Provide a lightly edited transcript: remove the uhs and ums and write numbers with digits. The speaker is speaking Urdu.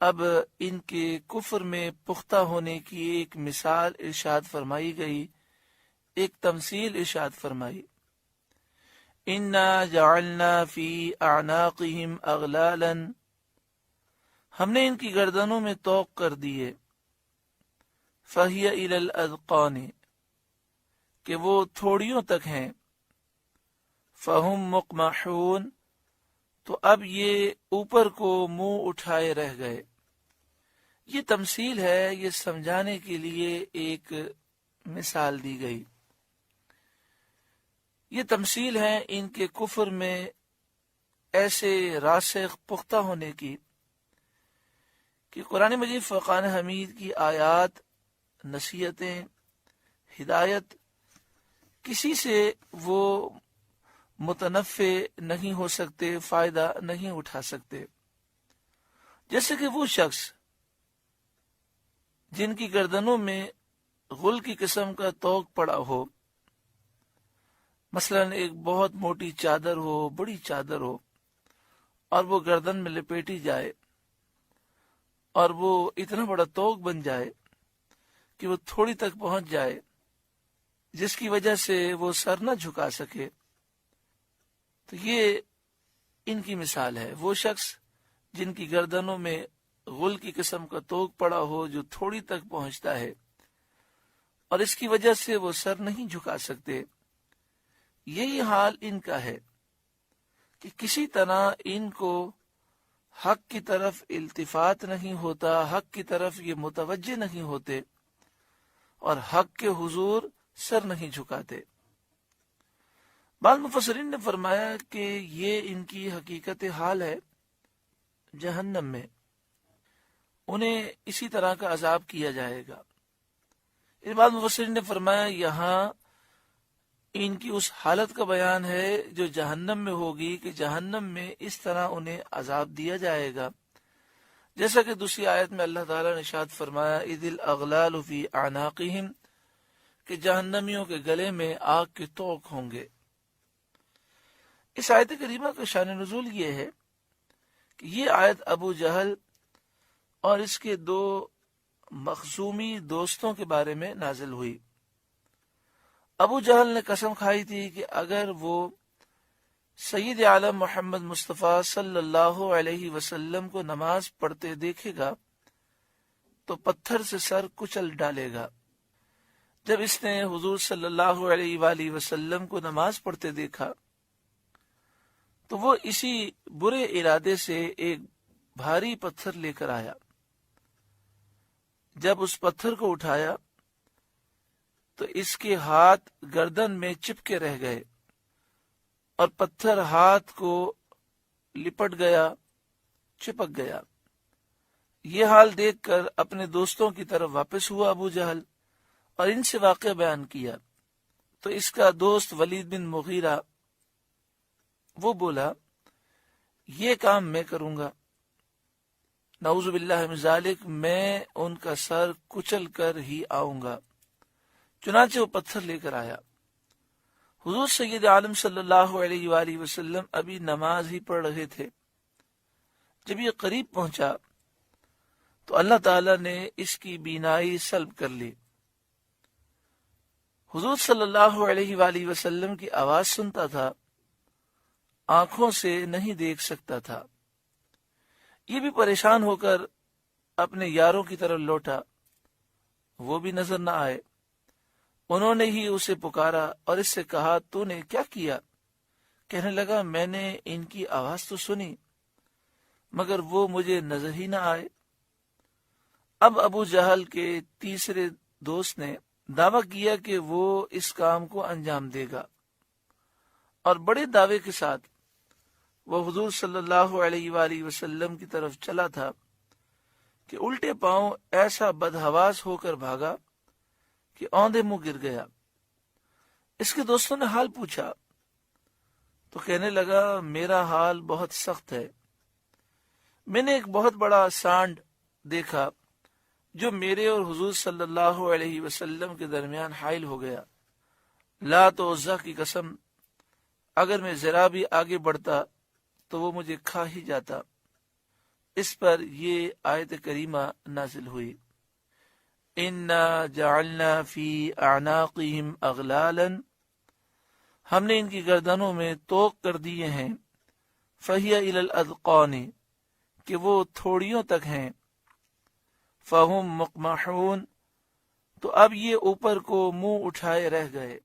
اب ان کے کفر میں پختہ ہونے کی ایک مثال ارشاد فرمائی گئی، ایک تمثیل ارشاد فرمائی۔ انا جعلنا فی اعناقہم اغلالا، ہم نے ان کی گردنوں میں طوق کر دیے، فہی الی الاذقان، کہ وہ تھوڑیوں تک ہیں، فہم مقمحون، تو اب یہ اوپر کو منہ اٹھائے رہ گئے۔ یہ تمثیل ہے، یہ سمجھانے کے لیے ایک مثال دی گئی۔ یہ تمثیل ہے ان کے کفر میں ایسے راسخ پختہ ہونے کی کہ قرآن مجید فرقان حمید کی آیات، نصیحتیں، ہدایت، کسی سے وہ متنفع نہیں ہو سکتے، فائدہ نہیں اٹھا سکتے۔ جیسے کہ وہ شخص جن کی گردنوں میں غل کی قسم کا طوق پڑا ہو، مثلا ایک بہت موٹی چادر ہو، بڑی چادر ہو، اور وہ گردن میں لپیٹی جائے اور وہ اتنا بڑا طوق بن جائے کہ وہ تھوڑی تک پہنچ جائے، جس کی وجہ سے وہ سر نہ جھکا سکے، تو یہ ان کی مثال ہے۔ وہ شخص جن کی گردنوں میں غل کی قسم کا طوق پڑا ہو، جو تھوڑی تک پہنچتا ہے اور اس کی وجہ سے وہ سر نہیں جھکا سکتے، یہی حال ان کا ہے کہ کسی طرح ان کو حق کی طرف التفات نہیں ہوتا، حق کی طرف یہ متوجہ نہیں ہوتے اور حق کے حضور سر نہیں جھکاتے۔ بعض مفسرین نے فرمایا کہ یہ ان کی حقیقت حال ہے جہنم میں، انہیں اسی طرح کا عذاب کیا جائے گا۔ اس بعض مفسرین نے فرمایا یہاں ان کی اس حالت کا بیان ہے جو جہنم میں ہوگی، کہ جہنم میں اس طرح انہیں عذاب دیا جائے گا، جیسا کہ دوسری آیت میں اللہ تعالیٰ نے ارشاد فرمایا اذ الاغلال فی اعناقہم، کہ جہنمیوں کے گلے میں آگ کے طوق ہوں گے۔ اس آیت کریمہ کا شان نزول یہ ہے کہ یہ آیت ابو جہل اور اس کے دو مخزومی دوستوں کے بارے میں نازل ہوئی۔ ابو جہل نے قسم کھائی تھی کہ اگر وہ سید عالم محمد مصطفیٰ صلی اللہ علیہ وسلم کو نماز پڑھتے دیکھے گا تو پتھر سے سر کچل ڈالے گا۔ جب اس نے حضور صلی اللہ علیہ وآلہ وسلم کو نماز پڑھتے دیکھا تو وہ اسی برے ارادے سے ایک بھاری پتھر لے کر آیا۔ جب اس پتھر کو اٹھایا تو اس کے ہاتھ گردن میں چپکے رہ گئے اور پتھر ہاتھ کو لپٹ گیا، چپک گیا۔ یہ حال دیکھ کر اپنے دوستوں کی طرف واپس ہوا ابو جہل اور ان سے واقعہ بیان کیا تو اس کا دوست ولید بن مغیرہ وہ بولا یہ کام میں کروں گا، نعوذ باللہ من ذالک، میں ان کا سر کچل کر ہی آؤں گا۔ چنانچہ وہ پتھر لے کر آیا۔ حضور سید عالم صلی اللہ علیہ وآلہ وسلم ابھی نماز ہی پڑھ رہے تھے۔ جب یہ قریب پہنچا تو اللہ تعالی نے اس کی بینائی سلب کر لی۔ حضور صلی اللہ علیہ وآلہ وسلم کی آواز سنتا تھا، آنکھوں سے نہیں دیکھ سکتا تھا۔ یہ بھی پریشان ہو کر اپنے یاروں کی طرف لوٹا، وہ بھی نظر نہ آئے۔ انہوں نے ہی اسے پکارا اور اس سے کہا تو نے کیا کیا؟ کہنے لگا میں نے ان کی آواز تو سنی مگر وہ مجھے نظر ہی نہ آئے۔ اب ابو جہل کے تیسرے دوست نے دعویٰ کیا کہ وہ اس کام کو انجام دے گا، اور بڑے دعوے کے ساتھ وہ حضور صلی اللہ علیہ وآلہ وسلم کی طرف چلا تھا کہ الٹے پاؤں ایسا بدحواس ہو کر بھاگا کہ اوندے منہ گر گیا۔ اس کے دوستوں نے حال پوچھا تو کہنے لگا میرا حال بہت سخت ہے، میں نے ایک بہت بڑا سانڈ دیکھا جو میرے اور حضور صلی اللہ علیہ وسلم کے درمیان حائل ہو گیا۔ لات و عزا کی قسم، اگر میں ذرا بھی آگے بڑھتا تو وہ مجھے کھا ہی جاتا۔ اس پر یہ آیت کریمہ نازل ہوئی، اِنَّا جَعَلْنَا فِي أَعْنَاقِهِمْ أَغْلَالًا، ہم نے ان کی گردنوں میں طوق کر دیے ہیں، فَهِيَ إِلَى الْأَذْقَانِ، کہ وہ تھوڑیوں تک ہیں، فَهُمْ مُقْمَحُونَ، تو اب یہ اوپر کو منہ اٹھائے رہ گئے۔